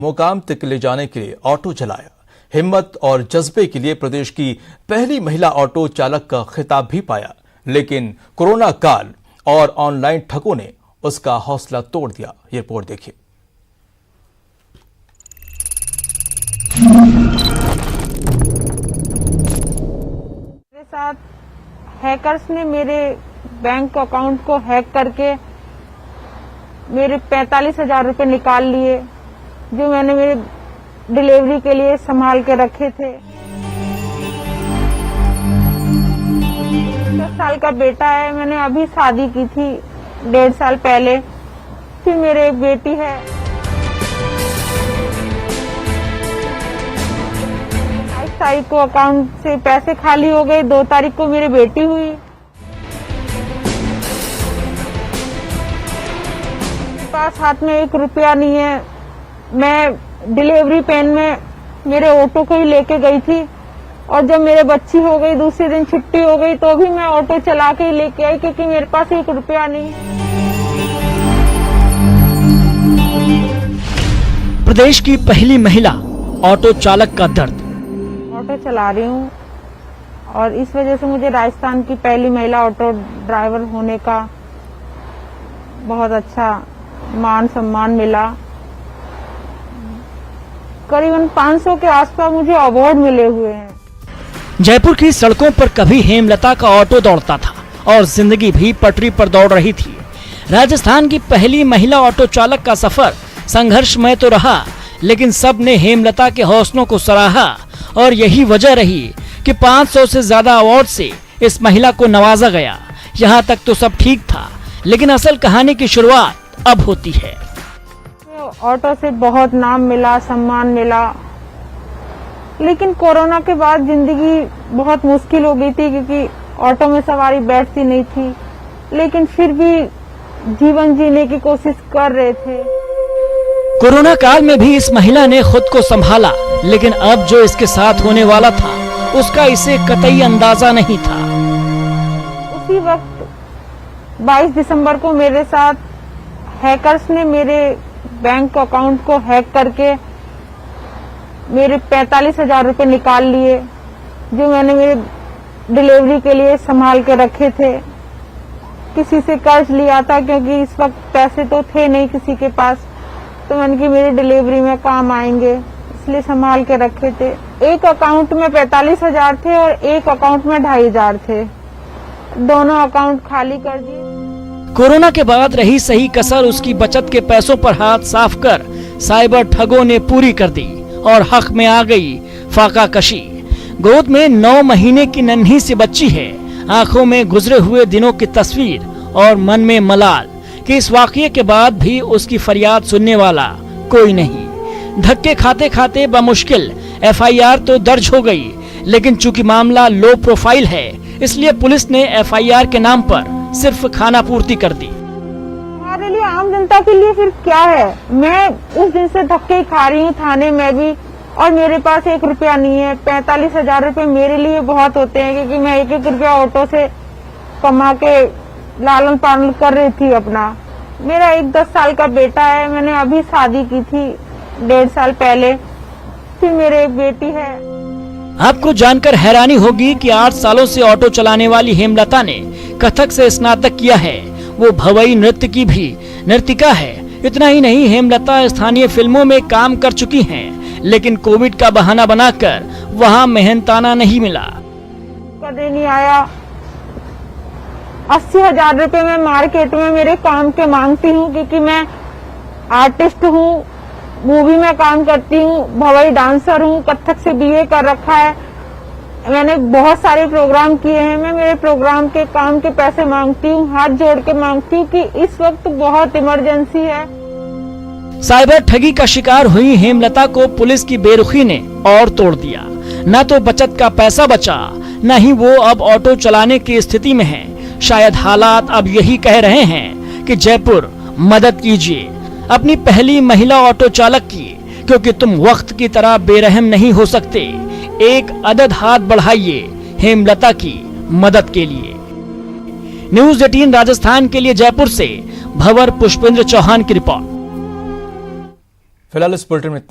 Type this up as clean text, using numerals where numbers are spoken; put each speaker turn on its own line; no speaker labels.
मुकाम तक ले जाने के लिए ऑटो चलाया। हिम्मत और जज्बे के लिए प्रदेश की पहली महिला ऑटो चालक का खिताब भी पाया, लेकिन कोरोना काल और ऑनलाइन ठगों ने उसका हौसला तोड़ दिया। ये रिपोर्ट देखिए।
मेरे साथ हैकर्स ने मेरे बैंक अकाउंट को हैक करके मेरे 45,000 रुपए निकाल लिए, जो मैंने मेरे डिलीवरी के लिए संभाल के रखे थे। 10 साल का बेटा है, मैंने अभी शादी की थी 1.5 साल पहले। फिर मेरे एक बेटी है। 22 तारीख को अकाउंट से पैसे खाली हो गए, 2 तारीख को मेरी बेटी हुई। मेरे पास हाथ में 1 रुपया नहीं है। मैं डिलीवरी पेन में मेरे ऑटो को ही लेके गई थी, और जब मेरे बच्ची हो गई, दूसरे दिन छुट्टी हो गई, तो भी मैं ऑटो चला के लेके आई, क्योंकि मेरे पास 1 रुपया नहीं।
प्रदेश की पहली महिला ऑटो चालक का दर्द।
ऑटो चला रही हूँ और इस वजह से मुझे राजस्थान की पहली महिला ऑटो ड्राइवर होने का बहुत अच्छा मान सम्मान मिला। करीबन 500 के आसपास मुझे अवार्ड मिले हुए हैं।
जयपुर की सड़कों पर कभी हेमलता का ऑटो दौड़ता था और जिंदगी भी पटरी पर दौड़ रही थी। राजस्थान की पहली महिला ऑटो चालक का सफर संघर्षमय तो रहा, लेकिन सब ने हेमलता के हौसलों को सराहा, और यही वजह रही कि 500 से ज्यादा अवार्ड से इस महिला को नवाजा गया। यहाँ तक तो सब ठीक था, लेकिन असल कहानी की शुरुआत अब होती है।
ऑटो से बहुत नाम मिला, सम्मान मिला, लेकिन कोरोना के बाद जिंदगी बहुत मुश्किल हो गई थी, क्योंकि ऑटो में सवारी बैठती नहीं थी। लेकिन फिर भी जीवन जीने की कोशिश कर रहे थे।
कोरोना काल में भी इस महिला ने खुद को संभाला, लेकिन अब जो इसके साथ होने वाला था उसका इसे कतई अंदाजा नहीं था।
उसी वक्त 22 दिसंबर को मेरे साथ हैकर्स ने मेरे बैंक अकाउंट को हैक करके मेरे 45,000 रुपए निकाल लिए, जो मैंने मेरे डिलीवरी के लिए संभाल के रखे थे। किसी से कर्ज लिया था, क्योंकि इस वक्त पैसे तो थे नहीं किसी के पास, तो मैंने कि मेरी डिलीवरी में काम आएंगे, इसलिए संभाल के रखे थे। एक अकाउंट में 45,000 थे और एक अकाउंट में 2,500 थे। दोनों अकाउंट खाली कर दिए।
कोरोना के बाद रही सही कसर उसकी बचत के पैसों पर हाथ साफ कर साइबर ठगों ने पूरी कर दी, और हक में आ गई फाका कशी। गोद में 9 महीने की नन्ही सी बच्ची है, आंखों में गुजरे हुए दिनों की तस्वीर और मन में मलाल कि इस वाकये के बाद भी उसकी फरियाद सुनने वाला कोई नहीं। धक्के खाते खाते बमुश्किल FIR तो दर्ज हो गई, लेकिन चूंकि मामला लो प्रोफाइल है, इसलिए पुलिस ने FIR के नाम पर सिर्फ खाना पूर्ति कर दी।
हमारे लिए, आम जनता के लिए फिर क्या है? मैं उस दिन से धक्के खा रही हूँ थाने में भी, और मेरे पास 1 रुपया नहीं है। 45,000 रुपए मेरे लिए बहुत होते हैं, क्योंकि मैं 1-1 रुपया ऑटो से कमा के लालन पालन कर रही थी अपना। मेरा एक 10 साल का बेटा है, मैंने अभी शादी की थी 1.5 साल पहले। फिर मेरे एक बेटी है।
आपको जानकर हैरानी होगी कि 8 सालों से ऑटो चलाने वाली हेमलता ने कथक से स्नातक किया है। वो भवई नृत्य की भी नर्तिका है। इतना ही नहीं, हेमलता स्थानीय फिल्मों में काम कर चुकी हैं, लेकिन कोविड का बहाना बनाकर वहाँ मेहनताना नहीं मिला।
कदे नहीं आया। 80,000 रुपए मैं मार्केट में मेरे काम के मांगती हूँ, क्योंकि मैं आर्टिस्ट हूँ, मूवी में काम करती हूँ, भवई डांसर हूँ, कथक से BA कर रखा है। मैंने बहुत सारे प्रोग्राम किए हैं। मैं मेरे प्रोग्राम के काम के पैसे मांगती हूँ, हाथ जोड़ के मांगती हूँ कि इस वक्त बहुत इमरजेंसी है।
साइबर ठगी का शिकार हुई हेमलता को पुलिस की बेरुखी ने और तोड़ दिया। न तो बचत का पैसा बचा, न ही वो अब ऑटो चलाने की स्थिति में है। शायद हालात अब यही कह रहे हैं कि जयपुर मदद कीजिए अपनी पहली महिला ऑटो चालक की, क्योंकि तुम वक्त की तरह बेरहम नहीं हो सकते। एक अदद हाथ बढ़ाइए हेमलता की मदद के लिए। न्यूज़ 18 राजस्थान के लिए जयपुर से भंवर पुष्पेंद्र चौहान की रिपोर्ट।
फिलहाल इस बुलेटिन में इतना ही।